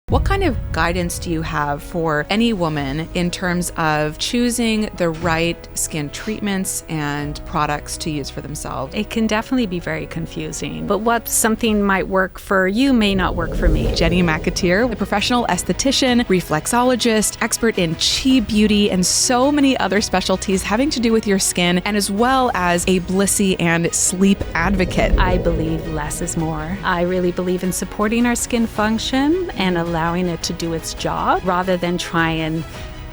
What kind of guidance do you have for any woman in terms of choosing the right skin treatments and products to use for themselves? It can definitely be very confusing, but what something might work for you may not work for me. Jenny McAteer, a professional esthetician, reflexologist, expert in chi beauty, and so many other specialties having to do with your skin, and as well as a Blissy and sleep advocate. I believe less is more. I really believe in supporting our skin function and allowing it to do its job rather than try and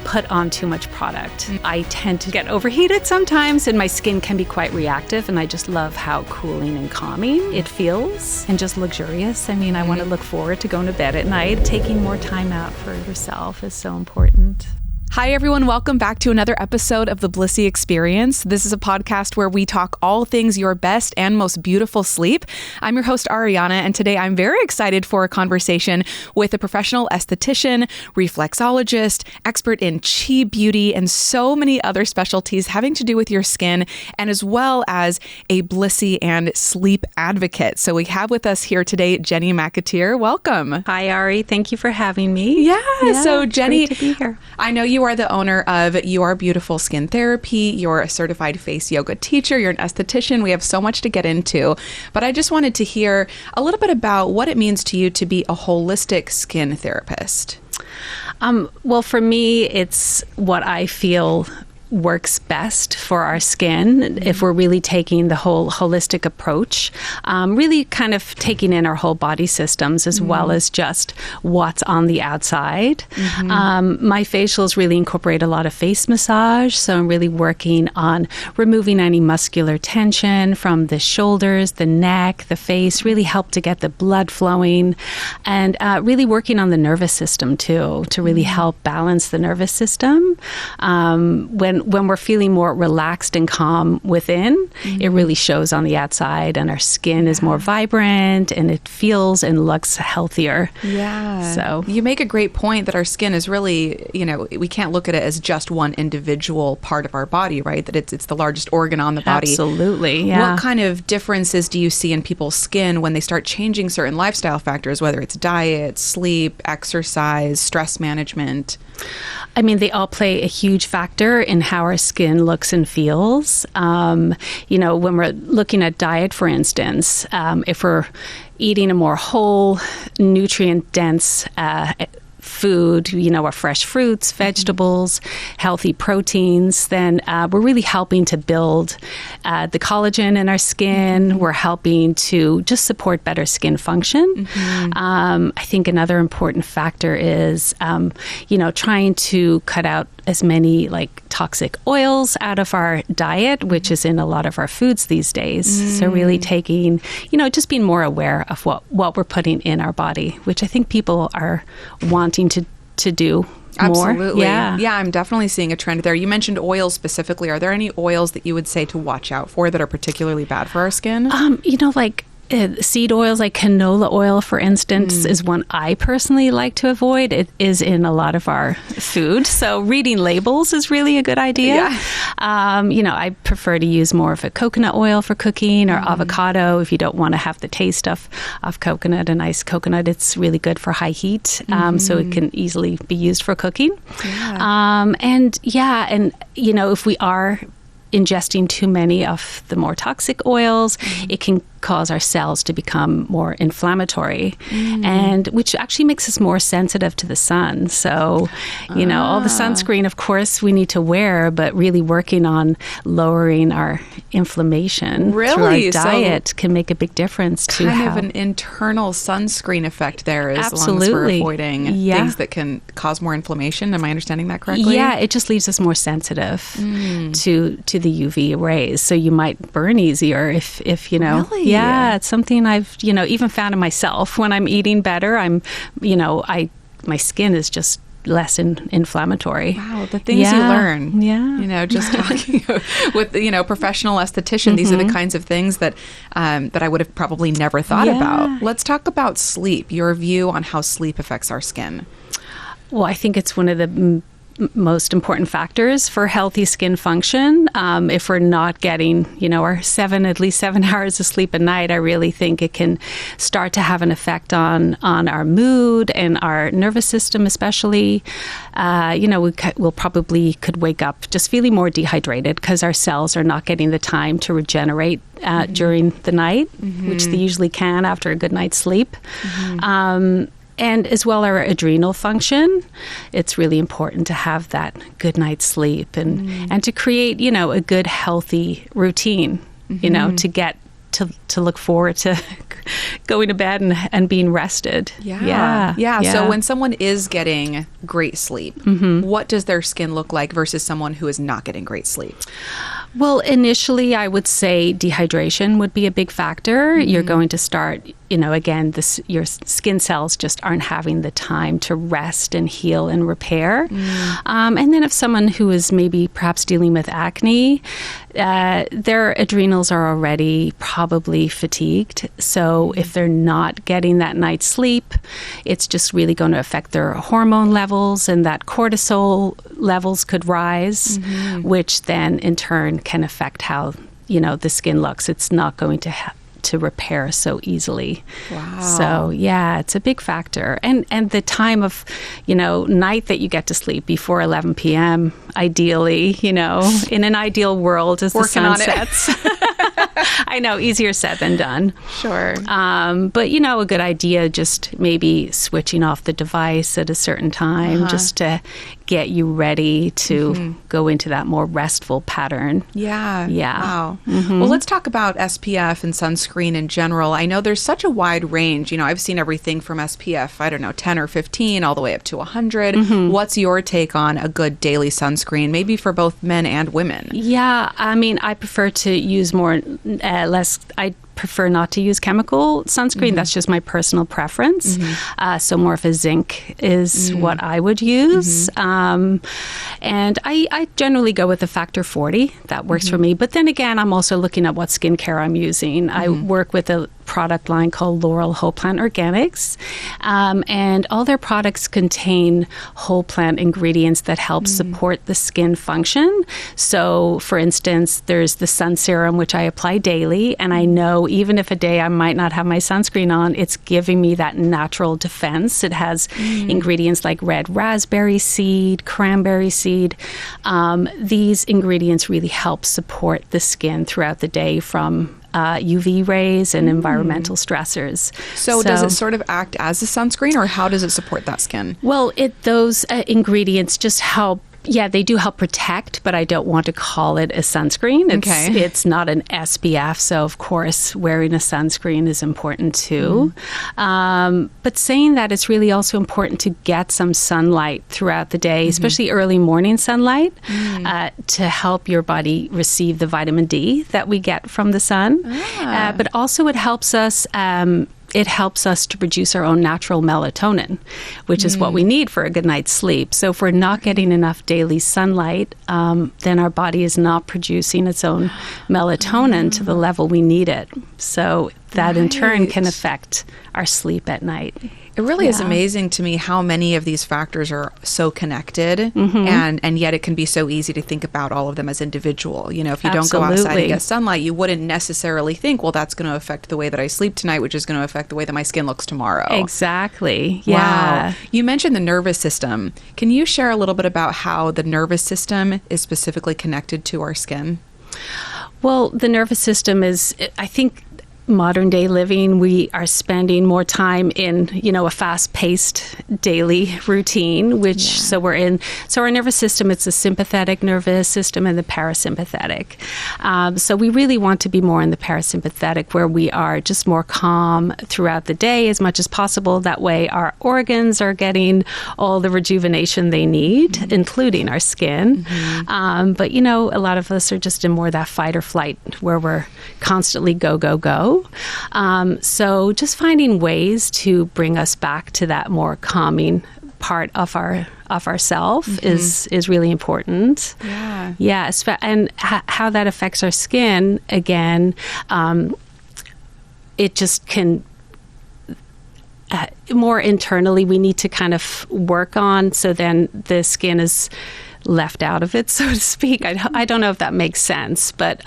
put on too much product. I tend to get overheated sometimes and my skin can be quite reactive, and I just love how cooling and calming it feels and just luxurious. I mean, I want to look forward to going to bed at night. Taking more time out for yourself is so important. Hi, everyone. Welcome back to another episode of the Blissy Experience. This is a podcast where we talk all things your best and most beautiful sleep. I'm your host, Ariana, and today I'm very excited for a conversation with a professional esthetician, reflexologist, expert in chi beauty, and so many other specialties having to do with your skin, and as well as a Blissy and sleep advocate. So we have with us here today, Jenny McAteer. Welcome. Hi, Ari. Thank you for having me. Yeah. So Jenny, great to be here. I know you are the owner of You Are Beautiful Skin Therapy. You're a certified face yoga teacher. You're an esthetician. We have so much to get into. But I just wanted to hear a little bit about what it means to you to be a holistic skin therapist. Well, for me, it's what I feel works best for our skin if we're really taking the whole holistic approach, really kind of taking in our whole body systems as well as just what's on the outside. My facials really incorporate a lot of face massage, so I'm really working on removing any muscular tension from the shoulders, the neck, the face, really help to get the blood flowing, and really working on the nervous system too, to really help balance the nervous system. When we're feeling more relaxed and calm within, it really shows on the outside, and our skin is more vibrant and it feels and looks healthier. Yeah. So you make a great point that our skin is really, we can't look at it as just one individual part of our body, right? That it's the largest organ on the body. Absolutely. Yeah. What kind of differences do you see in people's skin when they start changing certain lifestyle factors, whether it's diet, sleep, exercise, stress management? I mean, they all play a huge factor in how our skin looks and feels. When we're looking at diet, for instance, if we're eating a more whole, nutrient-dense food, our fresh fruits, vegetables, healthy proteins, then we're really helping to build the collagen in our skin. We're helping to just support better skin function. I think another important factor is, trying to cut out as many toxic oils out of our diet, which is in a lot of our foods these days. So really taking, just being more aware of what we're putting in our body, which I think people are wanting to do more. Absolutely. Yeah, I'm definitely seeing a trend there. You mentioned oils specifically. Are there any oils that you would say to watch out for that are particularly bad for our skin? Seed oils like canola oil, for instance, is one I personally like to avoid. It is in a lot of our food. So reading labels is really a good idea. Yeah. I prefer to use more of a coconut oil for cooking, or avocado if you don't want to have the taste of coconut. A nice coconut, it's really good for high heat. So it can easily be used for cooking. Yeah. If we are ingesting too many of the more toxic oils, it can cause our cells to become more inflammatory, and which actually makes us more sensitive to the sun. So, all the sunscreen, of course, we need to wear, but really working on lowering our inflammation through our diet can make a big difference to kind of an internal sunscreen effect there, as long as we're avoiding things that can cause more inflammation. Am I understanding that correctly? Yeah, it just leaves us more sensitive to the UV rays. So you might burn easier if Really? Yeah, it's something I've, even found in myself. When I'm eating better, my skin is just less inflammatory. Wow, the things you learn. Yeah. Just talking with, professional esthetician, these are the kinds of things that I would have probably never thought about. Let's talk about sleep, your view on how sleep affects our skin. Well, I think it's one of the most important factors for healthy skin function. If we're not getting, our at least 7 hours of sleep a night, I really think it can start to have an effect on our mood and our nervous system, especially. We'll probably could wake up just feeling more dehydrated because our cells are not getting the time to regenerate during the night, which they usually can after a good night's sleep. And as well, our adrenal function. It's really important to have that good night's sleep and to create, a good, healthy routine, to get to look forward to going to bed and being rested. Yeah. So when someone is getting great sleep, what does their skin look like versus someone who is not getting great sleep? Well, initially, I would say dehydration would be a big factor. You're going to start, again, your skin cells just aren't having the time to rest and heal and repair. And then if someone who is maybe perhaps dealing with acne, their adrenals are already probably fatigued. So if they're not getting that night's sleep, it's just really going to affect their hormone levels, and that cortisol levels could rise, which then in turn can affect how, the skin looks. It's not going to repair so easily. Wow. So it's a big factor. And the time of, night that you get to sleep before 11 p.m., ideally, in an ideal world as Working the sun sets. I know, easier said than done. Sure. But, a good idea, just maybe switching off the device at a certain time just to get you ready to go into that more restful pattern. Yeah. Wow. Mm-hmm. Well, let's talk about SPF and sunscreen in general. I know there's such a wide range. I've seen everything from SPF, 10 or 15 all the way up to 100. What's your take on a good daily sunscreen, maybe for both men and women? Yeah. I prefer to use I prefer not to use chemical sunscreen. That's just my personal preference. So more of a zinc is what I would use. And I generally go with a factor 40. That works for me. But then again, I'm also looking at what skincare I'm using. I work with a product line called Laurel Whole Plant Organics. And all their products contain whole plant ingredients that help support the skin function. So, for instance, there's the sun serum, which I apply daily. And I know even if a day I might not have my sunscreen on, it's giving me that natural defense. It has ingredients like red raspberry seed, cranberry seed. These ingredients really help support the skin throughout the day from UV rays and environmental stressors. So does it sort of act as a sunscreen, or how does it support that skin? Well, those ingredients just help. Yeah, they do help protect, but I don't want to call it a sunscreen. It's not an SPF, so of course wearing a sunscreen is important too. But saying that, it's really also important to get some sunlight throughout the day, especially early morning sunlight, to help your body receive the vitamin D that we get from the sun. But also it helps us to produce our own natural melatonin, which is what we need for a good night's sleep. So if we're not getting enough daily sunlight, then our body is not producing its own melatonin to the level we need it. So that in turn can affect our sleep at night. It really is amazing to me how many of these factors are so connected, and yet it can be so easy to think about all of them as individual. If you don't go outside and get sunlight, you wouldn't necessarily think, well, that's going to affect the way that I sleep tonight, which is going to affect the way that my skin looks tomorrow. Exactly. Yeah. Wow. You mentioned the nervous system. Can you share a little bit about how the nervous system is specifically connected to our skin? Well, the nervous system is, I think, modern day living, we are spending more time in, a fast-paced daily routine, so our nervous system, it's a sympathetic nervous system and the parasympathetic. So we really want to be more in the parasympathetic, where we are just more calm throughout the day as much as possible. That way our organs are getting all the rejuvenation they need, including our skin. But, a lot of us are just in more that fight or flight, where we're constantly go, go, go. So just finding ways to bring us back to that more calming part of ourself is really important. Yeah. And how that affects our skin, again, it just can more internally we need to kind of work on, so then the skin is left out of it, so to speak. I don't know if that makes sense, but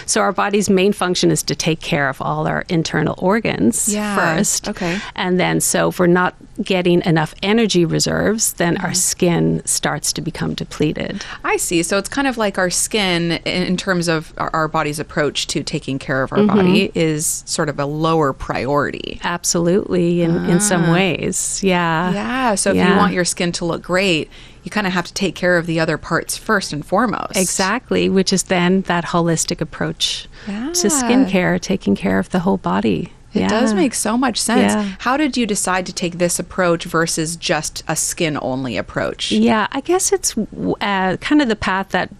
so our body's main function is to take care of all our internal organs first. Okay. And then so if we're not getting enough energy reserves, then our skin starts to become depleted. I see. So it's kind of like our skin in terms of our body's approach to taking care of our body is sort of a lower priority. Absolutely, in some ways. Yeah. Yeah. So if you want your skin to look great, you kind of have to take care of the other parts first and foremost. Exactly, which is then that holistic approach to skincare, taking care of the whole body. It does make so much sense. Yeah. How did you decide to take this approach versus just a skin-only approach? Yeah, I guess it's kind of the path that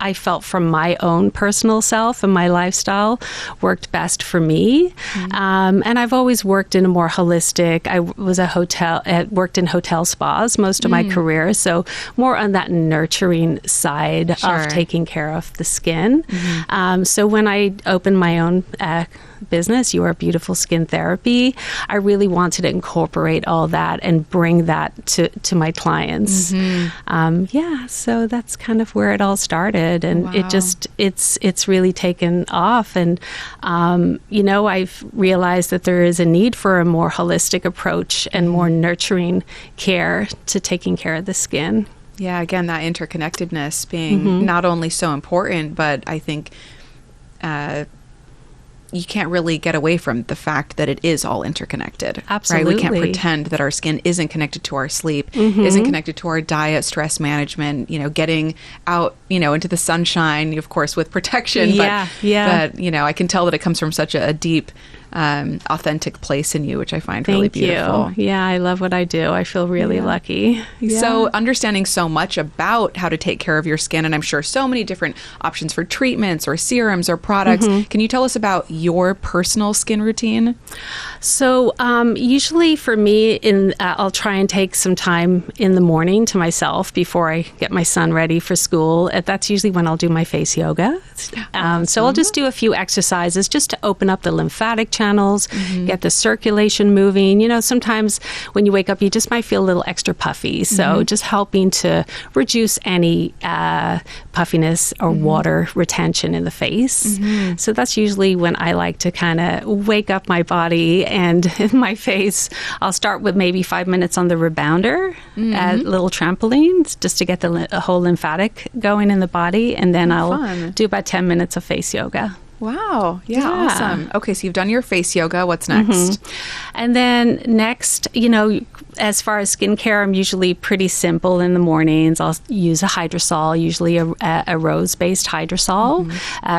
I felt from my own personal self and my lifestyle worked best for me. And I've always worked in a more holistic, I was worked in hotel spas most of my career. So more on that nurturing side of taking care of the skin. So when I opened my own business, Your Beautiful Skin Therapy, I really wanted to incorporate all that and bring that to my clients. So that's kind of where it all started, and it's really taken off. And I've realized that there is a need for a more holistic approach and more nurturing care to taking care of the skin. Yeah, again, that interconnectedness being not only so important, but I think you can't really get away from the fact that it is all interconnected. Absolutely. Right? We can't pretend that our skin isn't connected to our sleep, isn't connected to our diet, stress management, getting out, into the sunshine, of course, with protection. But I can tell that it comes from such a deep, authentic place in you, which I find really beautiful. Thank you. Yeah, I love what I do. I feel really lucky. Yeah. So understanding so much about how to take care of your skin, and I'm sure so many different options for treatments or serums or products. Can you tell us about your personal skin routine? So usually for me, I'll try and take some time in the morning to myself before I get my son ready for school. That's usually when I'll do my face yoga. So I'll just do a few exercises just to open up the lymphatic channels, get the circulation moving. Sometimes when you wake up, you just might feel a little extra puffy. So just helping to reduce any puffiness or water retention in the face. So that's usually when I like to kind of wake up my body and my face. I'll start with maybe 5 minutes on the rebounder, little trampolines, just to get the whole lymphatic going in the body. And then I'll do about 10 minutes of face yoga. Wow. Yeah, awesome. Okay, so you've done your face yoga. What's next? And then next, as far as skincare, I'm usually pretty simple in the mornings. I'll use a hydrosol, usually a rose-based hydrosol.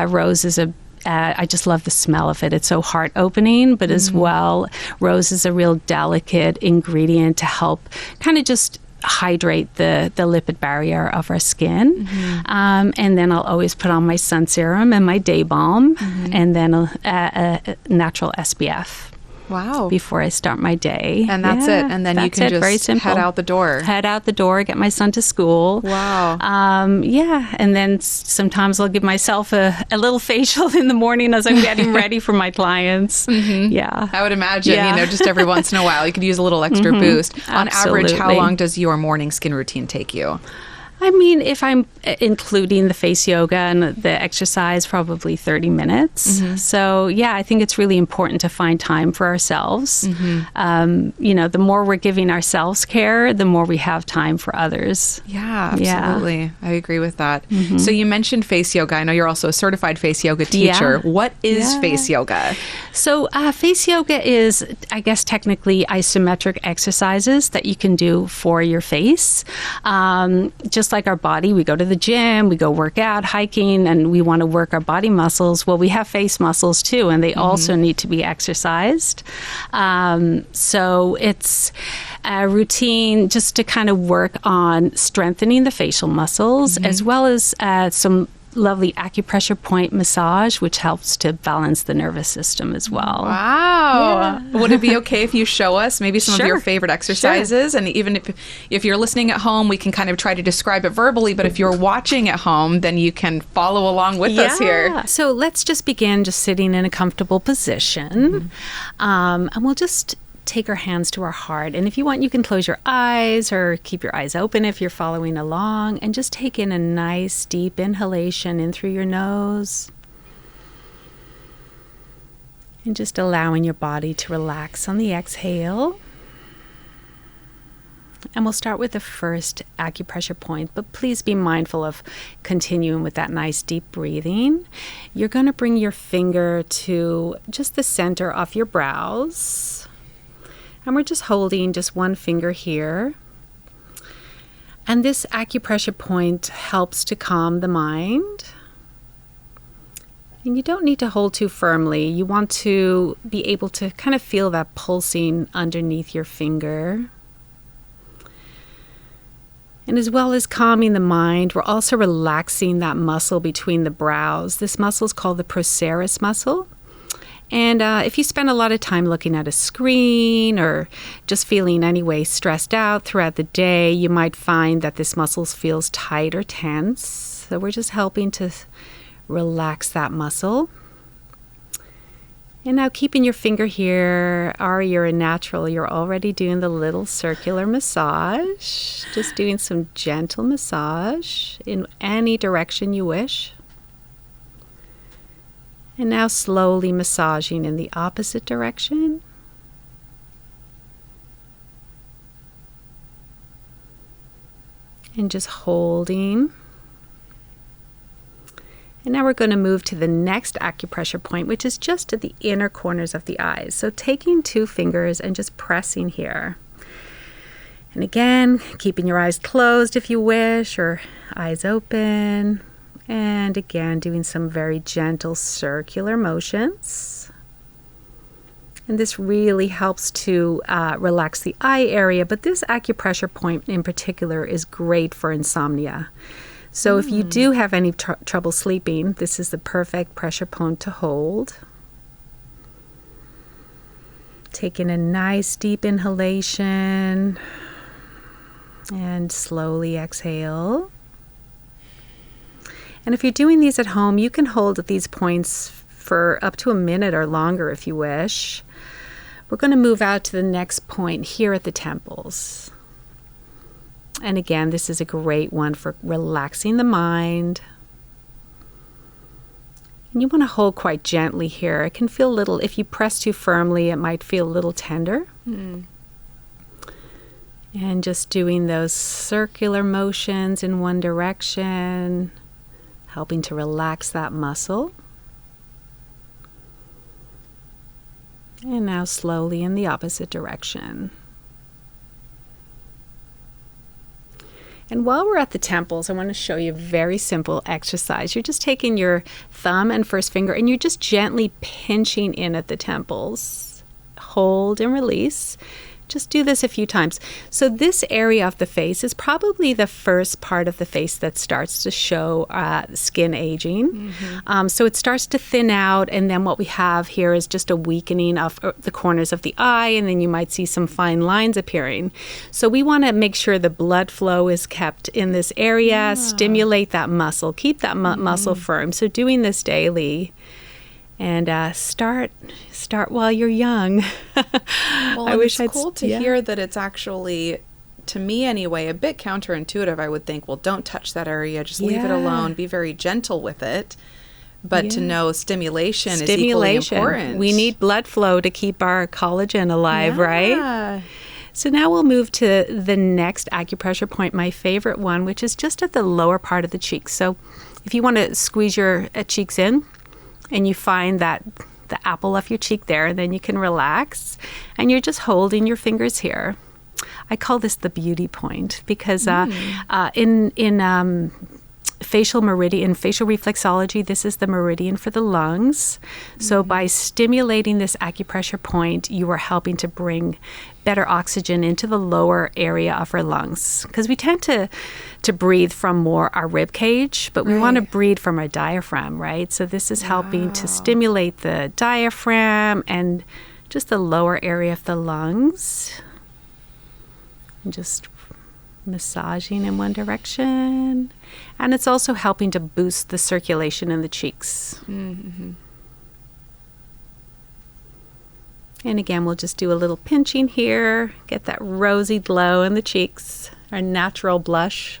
Rose is I just love the smell of it. It's so heart opening, but as well, rose is a real delicate ingredient to help kind of just hydrate the lipid barrier of our skin. And then I'll always put on my sun serum and my day balm, and then a natural SPF. Wow. Before I start my day. And that's it. And then you can just head out the door. Head out the door, get my son to school. Wow. And then sometimes I'll give myself a little facial in the morning as I'm getting ready for my clients. Yeah. I would imagine, just every once in a while, you could use a little extra boost. On average, how long does your morning skin routine take you? I mean, if I'm including the face yoga and the exercise, probably 30 minutes. So, I think it's really important to find time for ourselves. The more we're giving ourselves care, the more we have time for others. Yeah, absolutely. Yeah. I agree with that. So you mentioned face yoga. I know you're also a certified face yoga teacher. Yeah. What is face yoga? So face yoga is, I guess, technically isometric exercises that you can do for your face. Just like our body, we go to the gym, we go work out, hiking, and we want to work our body muscles. Well, we have face muscles too, and they also need to be exercised. So it's a routine just to kind of work on strengthening the facial muscles, as well as some lovely acupressure point massage, which helps to balance the nervous system as well. Wow. Yeah. Would it be okay if you show us maybe some of your favorite exercises? And even if you're listening at home, we can kind of try to describe it verbally, but if you're watching at home, then you can follow along with us here. So let's just begin just sitting in a comfortable position. And we'll just take our hands to our heart. And if you want, you can close your eyes or keep your eyes open if you're following along, and just take in a nice deep inhalation in through your nose. And just allowing your body to relax on the exhale. And we'll start with the first acupressure point, but please be mindful of continuing with that nice deep breathing. You're going to bring your finger to just the center of your brows. And we're just holding just one finger here. And this acupressure point helps to calm the mind. And you don't need to hold too firmly. You want to be able to kind of feel that pulsing underneath your finger. And as well as calming the mind, we're also relaxing that muscle between the brows. This muscle is called the procerus muscle. And if you spend a lot of time looking at a screen or just feeling anyway stressed out throughout the day, you might find that this muscle feels tight or tense. So we're just helping to relax that muscle. And now keeping your finger here, Ari, you're a natural. You're already doing the little circular massage. Just doing some gentle massage in any direction you wish. And now slowly massaging in the opposite direction. And just holding. And now we're going to move to the next acupressure point, which is just at the inner corners of the eyes. So taking two fingers and just pressing here. And again, keeping your eyes closed if you wish, or eyes open. And again, doing some very gentle circular motions. And this really helps to relax the eye area. But this acupressure point in particular is great for insomnia. So if you do have any trouble sleeping, this is the perfect pressure point to hold. Taking a nice deep inhalation and slowly exhale. And if you're doing these at home, you can hold these points for up to a minute or longer if you wish. We're going to move out to the next point here at the temples. And again, this is a great one for relaxing the mind. And you want to hold quite gently here. It can feel a little, if you press too firmly, it might feel a little tender. And just doing those circular motions in one direction, helping to relax that muscle. And now slowly in the opposite direction. And while we're at the temples, I want to show you a very simple exercise. You're just taking your thumb and first finger and you're just gently pinching in at the temples. Hold and release. Just do this a few times. So this area of the face is probably the first part of the face that starts to show skin aging. So it starts to thin out, and then what we have here is just a weakening of the corners of the eye, and then you might see some fine lines appearing. So we want to make sure the blood flow is kept in this area, stimulate that muscle, keep that muscle firm. So doing this daily. And start while you're young. Well, it's cool to hear that it's actually, to me anyway, a bit counterintuitive. I would think, well, don't touch that area. Just leave it alone. Be very gentle with it. But to know stimulation is equally important. We need blood flow to keep our collagen alive, right? So now we'll move to the next acupressure point, my favorite one, which is just at the lower part of the cheeks. So if you want to squeeze your cheeks in, and you find that the apple of your cheek there, then you can relax. And you're just holding your fingers here. I call this the beauty point because in facial reflexology, this is the meridian for the lungs. So by stimulating this acupressure point, you are helping to bring better oxygen into the lower area of our lungs. Because we tend to breathe from more our rib cage, but we want to breathe from our diaphragm, right? So this is helping to stimulate the diaphragm and just the lower area of the lungs. And just massaging in one direction. And it's also helping to boost the circulation in the cheeks. And And again, we'll just do a little pinching here, get that rosy glow in the cheeks, our natural blush,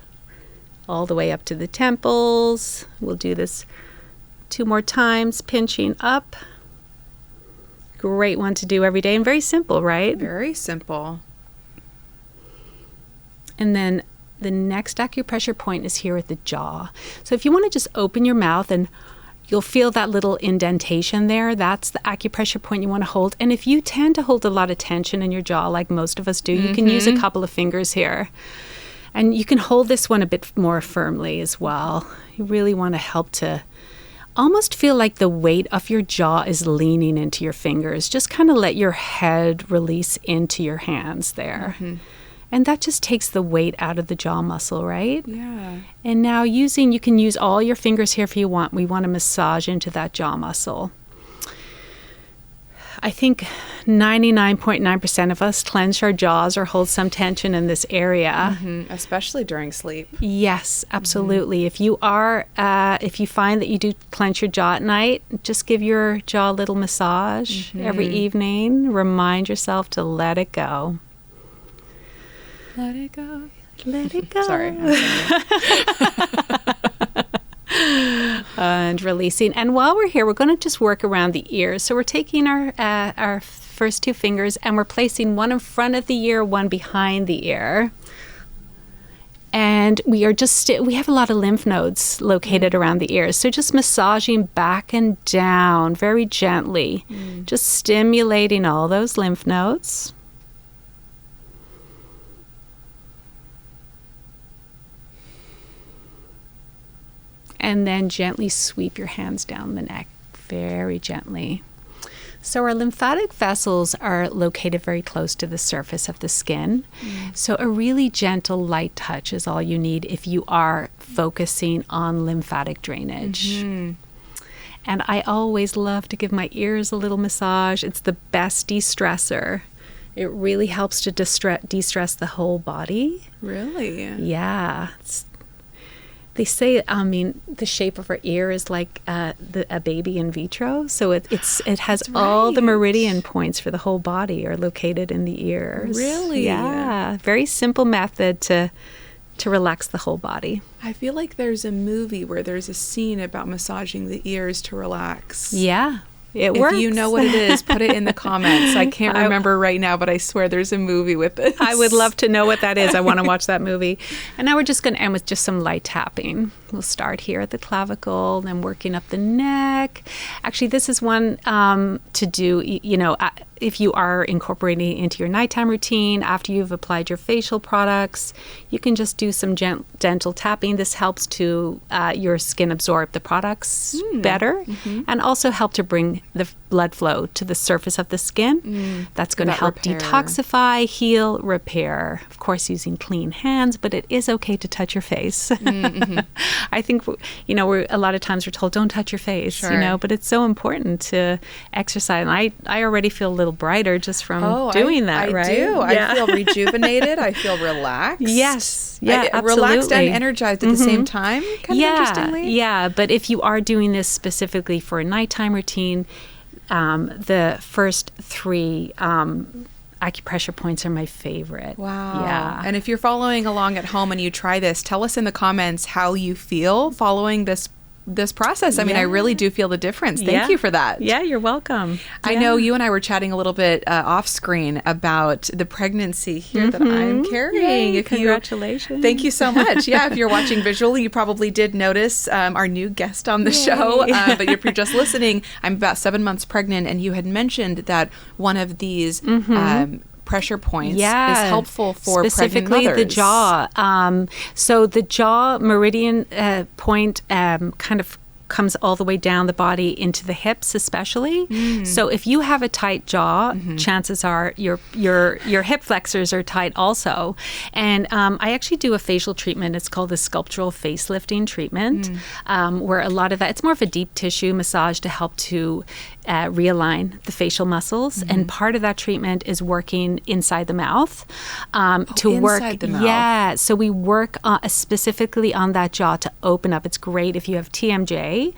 all the way up to the temples. We'll do this 2 more times, pinching up. Great one to do every day and very simple, right? Very simple. And then the next acupressure point is here at the jaw. So if you want to just open your mouth and you'll feel that little indentation there. That's the acupressure point you want to hold. And if you tend to hold a lot of tension in your jaw, like most of us do, you can use a couple of fingers here. And you can hold this one a bit more firmly as well. You really want to help to almost feel like the weight of your jaw is leaning into your fingers. Just kind of let your head release into your hands there. And that just takes the weight out of the jaw muscle, right? Yeah. And now you can use all your fingers here if you want. We want to massage into that jaw muscle. I think 99.9% of us clench our jaws or hold some tension in this area. Especially during sleep. Yes, absolutely. If you find that you do clench your jaw at night, just give your jaw a little massage every evening. Remind yourself to let it go. Let it go. Let it go. Sorry. And releasing. And while we're here, we're going to just work around the ears. So we're taking our first 2 fingers and we're placing one in front of the ear, one behind the ear. And we are we have a lot of lymph nodes located around the ears. So just massaging back and down very gently, just stimulating all those lymph nodes. And then gently sweep your hands down the neck, very gently. So our lymphatic vessels are located very close to the surface of the skin. So a really gentle, light touch is all you need if you are focusing on lymphatic drainage. And I always love to give my ears a little massage. It's the best de-stressor. It really helps to de-stress the whole body. Really? Yeah. They say, the shape of our ear is like a baby in vitro. So it has all the meridian points for the whole body are located in the ears. Really? Yeah. Very simple method to relax the whole body. I feel like there's a movie where there's a scene about massaging the ears to relax. Yeah. It works. If you know what it is, put it in the comments. I can't remember right now, but I swear there's a movie with this. I would love to know what that is. I want to watch that movie. And now we're just going to end with just some light tapping. We'll start here at the clavicle, then working up the neck. Actually, this is one to do, if you are incorporating it into your nighttime routine after you've applied your facial products, you can just do some gentle tapping. This helps to your skin absorb the products better and also help to bring the blood flow to the surface of the skin. That's going to help detoxify, heal, repair. Of course, using clean hands, but it is okay to touch your face. I think, we're a lot of times we're told, don't touch your face, but it's so important to exercise. And I already feel a little brighter just from doing that, right? I do. Yeah. I feel rejuvenated. I feel relaxed. Yes. Yeah, absolutely. Relaxed and energized at the same time, kind of interestingly. Yeah, but if you are doing this specifically for a nighttime routine, the first 3 acupressure points are my favorite. Wow. Yeah. And if you're following along at home and you try this, tell us in the comments how you feel following this process. I mean, I really do feel the difference. Thank you for that. Yeah, you're welcome. I know you and I were chatting a little bit off screen about the pregnancy here that I'm carrying. Yay, congratulations. Thank you so much. Yeah, if you're watching visually, you probably did notice our new guest on the show. But if you're just listening, I'm about 7 months pregnant, and you had mentioned that one of these pressure points is helpful for specifically pregnant mothers. The jaw. So the jaw meridian point kind of comes all the way down the body into the hips, especially. So if you have a tight jaw, chances are your hip flexors are tight also. And I actually do a facial treatment. It's called the Sculptural facelifting treatment, where a lot of that, it's more of a deep tissue massage to help to realign the facial muscles. And part of that treatment is working inside the mouth inside the mouth. Yeah. So we work specifically on that jaw to open up. It's great if you have TMJ.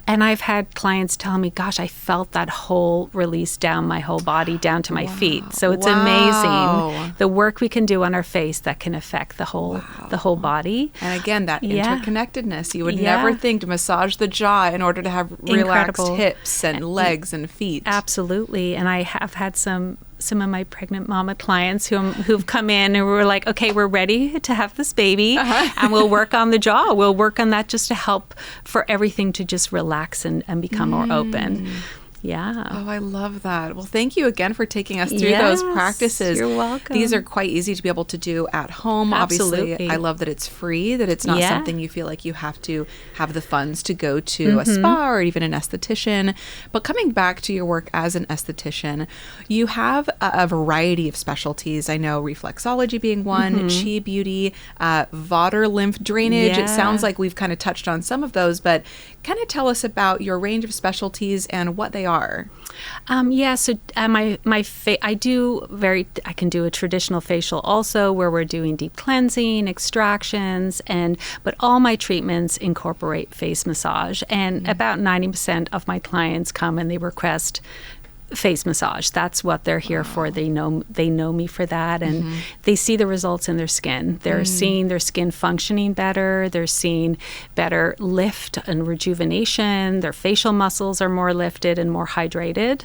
And I've had clients tell me, gosh, I felt that whole release down my whole body, down to my feet. So it's amazing the work we can do on our face that can affect the whole body. And again, that interconnectedness. You would never think to massage the jaw in order to have relaxed hips and legs and feet. Absolutely. And I have had some of my pregnant mama clients who've come in and we're like, okay, we're ready to have this baby and we'll work on the jaw. We'll work on that just to help for everything to just relax and become more open. Yeah. Oh, I love that. Well, thank you again for taking us through those practices. You're welcome. These are quite easy to be able to do at home. Absolutely. Obviously, I love that it's free, that it's not something you feel like you have to have the funds to go to a spa or even an esthetician. But coming back to your work as an esthetician, you have a variety of specialties. I know reflexology being one, chi beauty, Vater lymph drainage. It sounds like we've kind of touched on some of those, but kind of tell us about your range of specialties and what they are. So I can do a traditional facial also where we're doing deep cleansing, extractions, but all my treatments incorporate face massage. And about 90% of my clients come and they request face massage. That's what they're here for. They know me for that, and they see the results in their skin. They're seeing their skin functioning better. They're seeing better lift and rejuvenation. Their facial muscles are more lifted and more hydrated.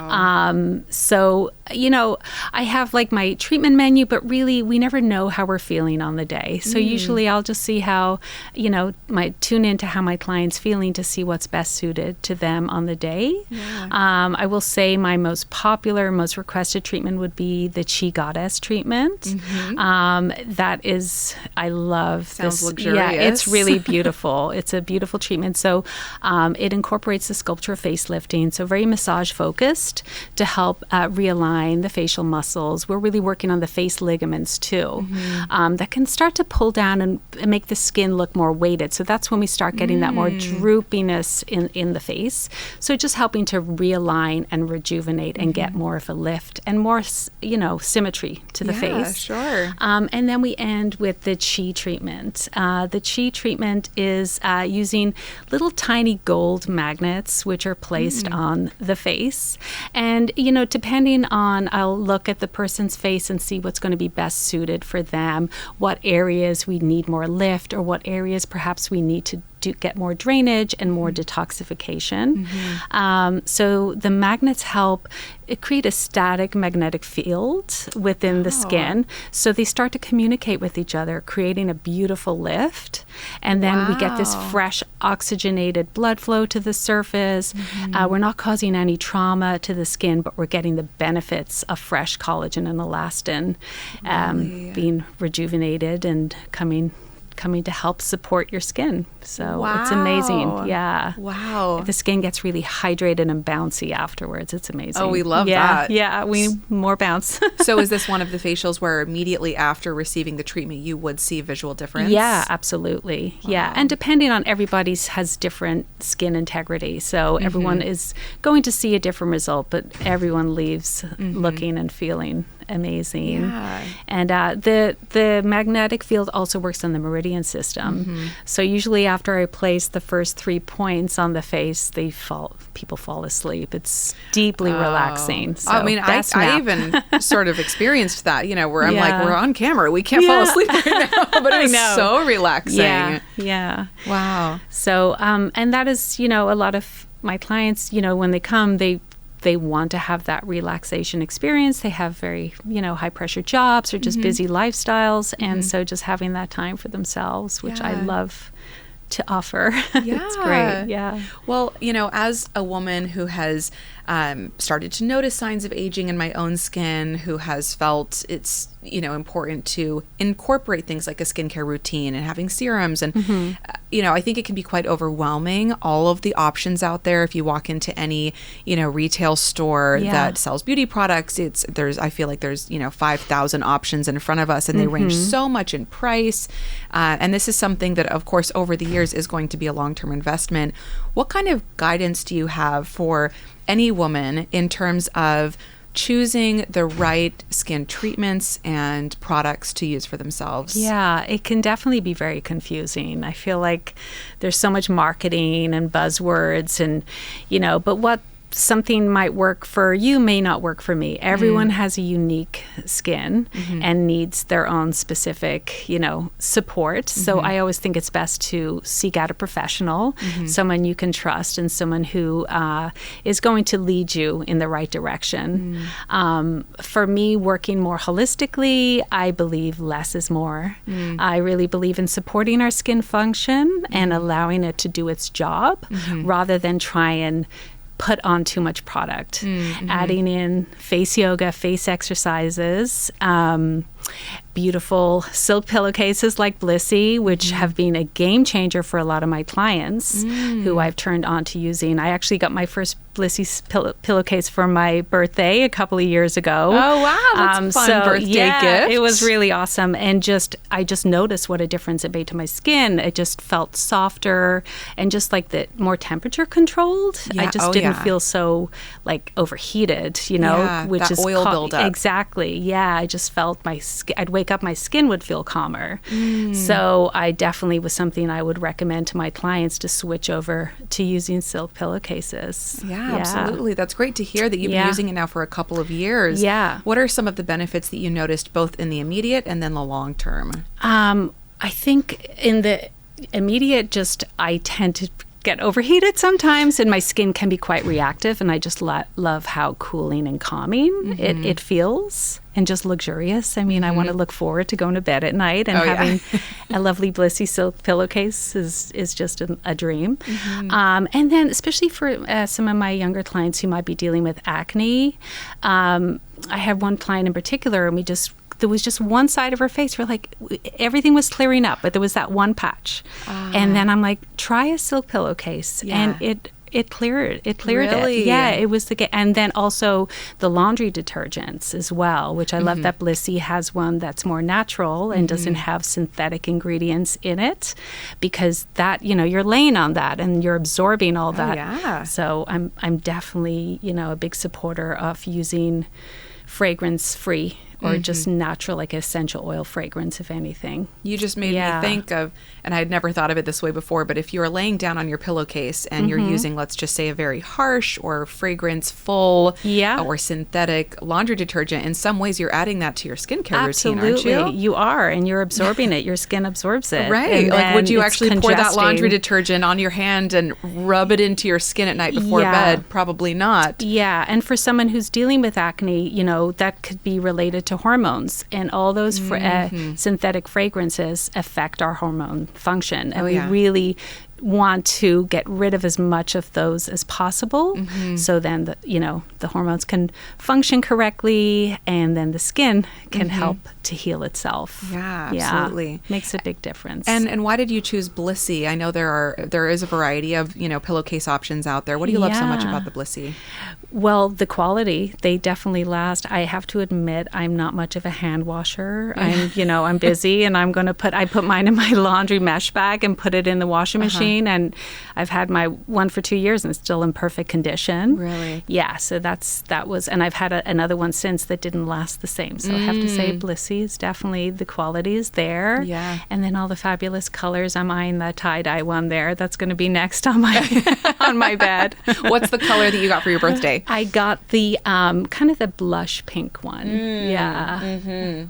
Wow. So I have like my treatment menu, but really we never know how we're feeling on the day. So usually I'll just see how, tune into how my client's feeling to see what's best suited to them on the day. Yeah. I will say my most popular, most requested treatment would be the Chi Goddess treatment. That is, I love. Sounds this. luxurious. Yeah, it's really beautiful. It's a beautiful treatment. So it incorporates the Sculptural facelifting, so very massage focused to help realign the facial muscles. We're really working on the face ligaments too, that can start to pull down and make the skin look more weighted. So that's when we start getting that more droopiness in the face. So just helping to realign and rejuvenate and get more of a lift and more, symmetry to the face. Sure. And then we end with the Chi treatment. The Chi treatment is using little tiny gold magnets which are placed on the face. And, depending on, I'll look at the person's face and see what's going to be best suited for them, what areas we need more lift or what areas perhaps we need to get more drainage and more detoxification. So the magnets help create a static magnetic field within the skin. So they start to communicate with each other, creating a beautiful lift. And then we get this fresh oxygenated blood flow to the surface. We're not causing any trauma to the skin, but we're getting the benefits of fresh collagen and elastin being rejuvenated and coming to help support your skin. So it's amazing. Yeah. Wow. The skin gets really hydrated and bouncy afterwards. It's amazing. Oh, we love that. Yeah, we need more bounce. So is this one of the facials where immediately after receiving the treatment you would see a visual difference? Yeah, absolutely. Wow. Yeah. And depending on everybody's has different skin integrity. So everyone is going to see a different result, but everyone leaves looking and feeling amazing. Yeah. And the magnetic field also works on the meridian system. So usually after I place the first 3 points on the face, people fall asleep. It's deeply relaxing. So I mean, I even sort of experienced that, where I'm like, we're on camera. We can't fall asleep right now. But it was so relaxing. Yeah. Wow. So, and that is, a lot of my clients, when they come, they want to have that relaxation experience. They have very, high pressure jobs or just busy lifestyles. And so just having that time for themselves, which I love to offer. It's great. Yeah. Well, as a woman who has started to notice signs of aging in my own skin, who has felt it's important to incorporate things like a skincare routine and having serums. And, I think it can be quite overwhelming, all of the options out there. If you walk into any, retail store that sells beauty products, I feel like there's, 5,000 options in front of us, and they range so much in price. And this is something that, of course, over the years is going to be a long-term investment. What kind of guidance do you have for any woman in terms of choosing the right skin treatments and products to use for themselves? Yeah, it can definitely be very confusing. I feel like there's so much marketing and buzzwords and, but what something might work for you may not work for me. Everyone has a unique skin and needs their own specific, support. So I always think it's best to seek out a professional, someone you can trust and someone who is going to lead you in the right direction. For me, working more holistically, I believe less is more. I really believe in supporting our skin function and allowing it to do its job rather than try and put on too much product. Adding in face yoga, face exercises, beautiful silk pillowcases like Blissy, which have been a game changer for a lot of my clients who I've turned on to using. I actually got my first Blissy pillowcase for my birthday a couple of years ago. Oh, wow. That's a fun birthday gift. It was really awesome. And I just noticed what a difference it made to my skin. It just felt softer and just like the more temperature controlled. Yeah. I just didn't feel so like overheated, which that is oil buildup. Exactly. Yeah. I just felt I'd wake up, my skin would feel calmer. So I definitely was something I would recommend to my clients to switch over to using silk pillowcases. Yeah, absolutely. That's great to hear that you've been using it now for a couple of years. Yeah. What are some of the benefits that you noticed both in the immediate and then the long term? I think in the immediate, I tend to get overheated sometimes, and my skin can be quite reactive, and I just love how cooling and calming it feels, and just luxurious. I mean, I want to look forward to going to bed at night, and having a lovely Blissy silk pillowcase is just a dream. And then especially for some of my younger clients who might be dealing with acne, I have one client in particular, and there was just one side of her face where everything was clearing up, but there was that one patch. And then I'm like, try a silk pillowcase. And it cleared Really? it. Yeah, it was and then also the laundry detergents as well, which I love that Blissy has one that's more natural and doesn't have synthetic ingredients in it, because that, you're laying on that and you're absorbing all that. Yeah. So I'm definitely, a big supporter of using fragrance-free or just natural, like essential oil fragrance, if anything. You just made me think of, and I had never thought of it this way before, but if you're laying down on your pillowcase and you're using, let's just say, a very harsh or fragrance-full or synthetic laundry detergent, in some ways you're adding that to your skincare routine, aren't you? You are, and you're absorbing it. Your skin absorbs it. Right. Like, would you actually pour that laundry detergent on your hand and rub it into your skin at night before bed? Probably not. Yeah, and for someone who's dealing with acne, that could be related to hormones, and all those synthetic fragrances affect our hormone function, and we really want to get rid of as much of those as possible, so then the hormones can function correctly, and then the skin can help to heal itself. Yeah, absolutely. Makes a big difference. And why did you choose Blissy? I know there is a variety of pillowcase options out there. What do you love so much about the Blissy? Well, the quality, they definitely last. I have to admit, I'm not much of a hand washer. I'm busy, and I put mine in my laundry mesh bag and put it in the washing machine, and I've had my one for 2 years and it's still in perfect condition. Really? Yeah, so and I've had another one since that didn't last the same. So I have to say Blissy is definitely, the quality is there. Yeah. And then all the fabulous colors. I'm eyeing the tie-dye one there. That's going to be next on my on my bed. What's the color that you got for your birthday? I got the kind of the blush pink one.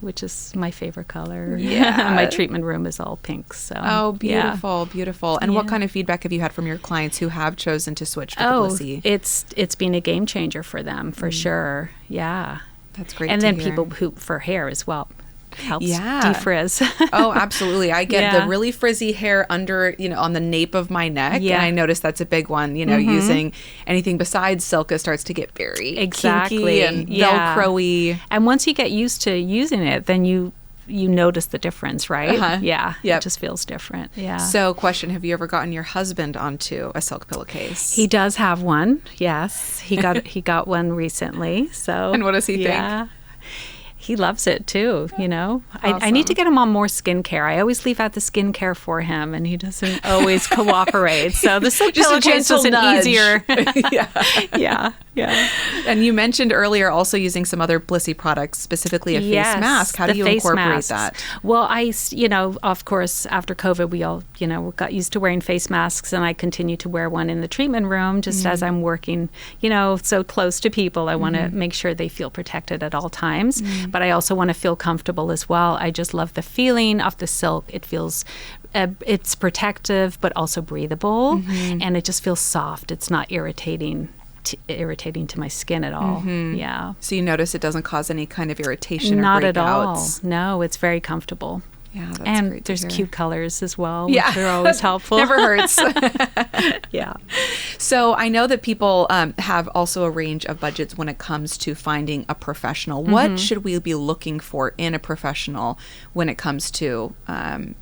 Which is my favorite color. Yeah. My treatment room is all pink. So. Oh, beautiful, beautiful. And what kind of feedback have you had from your clients who have chosen to switch to the Blissy? It's been a game changer for them, for sure. Yeah. That's great. And then people who for hair as well. helps defrizz. Oh, absolutely. I get the really frizzy hair under, on the nape of my neck. And I notice that's a big one, using anything besides silk, it starts to get very kinky and Velcro-y. And once you get used to using it, then you notice the difference, right? Yeah. It just feels different. Yeah. So question, have you ever gotten your husband onto a silk pillowcase? He does have one. Yes. He got one recently. So. And what does he think? He loves it too, Awesome. I need to get him on more skincare. I always leave out the skincare for him, and he doesn't always cooperate. So the silk pillowcase was an easier. Yeah. And you mentioned earlier also using some other Blissy products, specifically a face mask. How do you incorporate that? Well, of course, after COVID, we all, got used to wearing face masks, and I continue to wear one in the treatment room just as I'm working, so close to people. I want to make sure they feel protected at all times. But I also want to feel comfortable as well. I just love the feeling of the silk. It feels, it's protective, but also breathable. And it just feels soft. It's not irritating to my skin at all. Yeah. So you notice it doesn't cause any kind of irritation or not breakouts? At all. No, it's very comfortable. Yeah, that's and great there's hear. Cute colors as well, which are always helpful. Never hurts. Yeah. So I know that people have also a range of budgets when it comes to finding a professional. What should we be looking for in a professional when it comes to,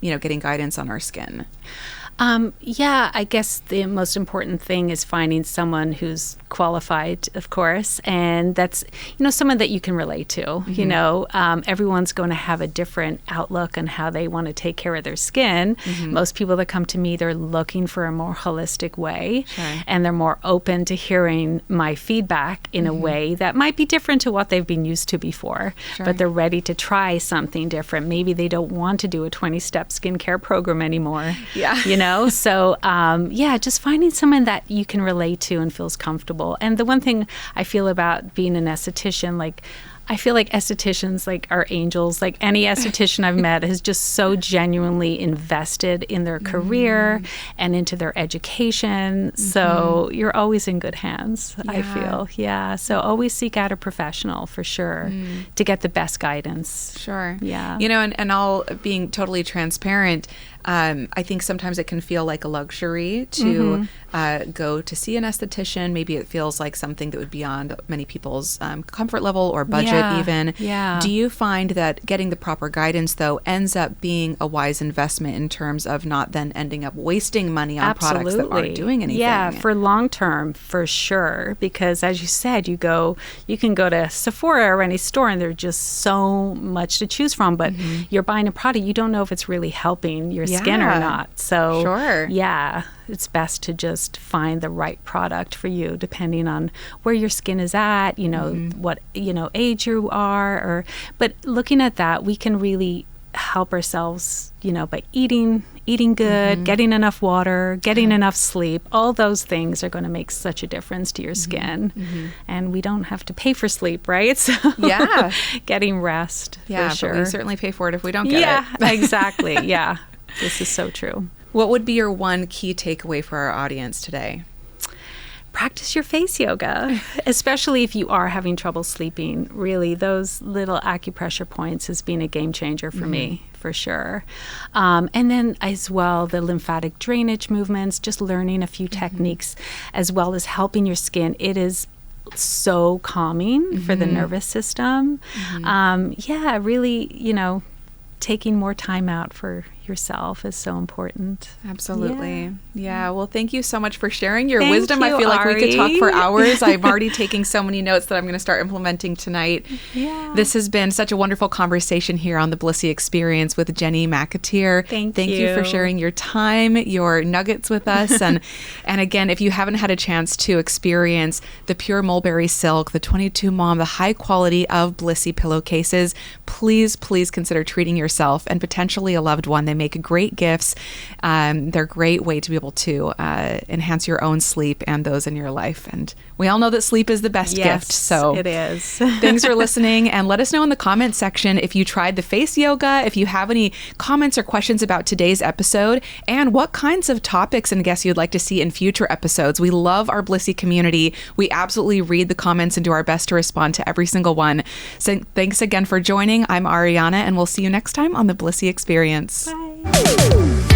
getting guidance on our skin? I guess the most important thing is finding someone who's qualified, of course, and that's, someone that you can relate to. Everyone's going to have a different outlook on how they want to take care of their skin. Most people that come to me, they're looking for a more holistic way, and they're more open to hearing my feedback in a way that might be different to what they've been used to before, but they're ready to try something different. Maybe they don't want to do a 20-step skincare program anymore. So, just finding someone that you can relate to and feels comfortable. And the one thing I feel about being an esthetician, I feel like estheticians are angels. Any esthetician I've met is just so genuinely invested in their career and into their education. So you're always in good hands, I feel. Yeah. So always seek out a professional for sure to get the best guidance. Sure. Yeah. And all being totally transparent, I think sometimes it can feel like a luxury to go to see an esthetician. Maybe it feels like something that would be beyond many people's comfort level or budget even. Yeah. Do you find that getting the proper guidance, though, ends up being a wise investment in terms of not then ending up wasting money on products that aren't doing anything? Yeah, for long term, for sure. Because as you said, you can go to Sephora or any store and there's just so much to choose from, but you're buying a product, you don't know if it's really helping your skin or not. So it's best to just find the right product for you depending on where your skin is at, what age you are, but looking at that, we can really help ourselves, by eating good, getting enough water, getting enough sleep. All those things are going to make such a difference to your skin. And we don't have to pay for sleep, right? So getting rest, for sure. But we certainly pay for it if we don't get it. Yeah, exactly. Yeah, this is so true. What would be your one key takeaway for our audience today? Practice your face yoga, especially if you are having trouble sleeping. Really, those little acupressure points has been a game changer for me, for sure. And then as well, the lymphatic drainage movements, just learning a few techniques, as well as helping your skin. It is so calming for the nervous system. Really, taking more time out for yourself is so important. Absolutely. Yeah. Well, thank you so much for sharing your Thank wisdom. you, I feel like Ari. we could talk for hours. I'm already taking so many notes that I'm going to start implementing tonight. Yeah. This has been such a wonderful conversation here on the Blissy Experience with Jenny McAteer. Thank you for sharing your time, your nuggets with us. And again, if you haven't had a chance to experience the pure mulberry silk, the 22 Mom, the high quality of Blissy pillowcases, please consider treating yourself and potentially a loved one. They make great gifts. They're a great way to be able to enhance your own sleep and those in your life. And we all know that sleep is the best gift. So it is. Thanks for listening, and let us know in the comments section if you tried the face yoga, if you have any comments or questions about today's episode, and what kinds of topics and guests you'd like to see in future episodes. We love our Blissy community. We absolutely read the comments and do our best to respond to every single one. So thanks again for joining. I'm Ariana, and we'll see you next time on the Blissy Experience. Bye.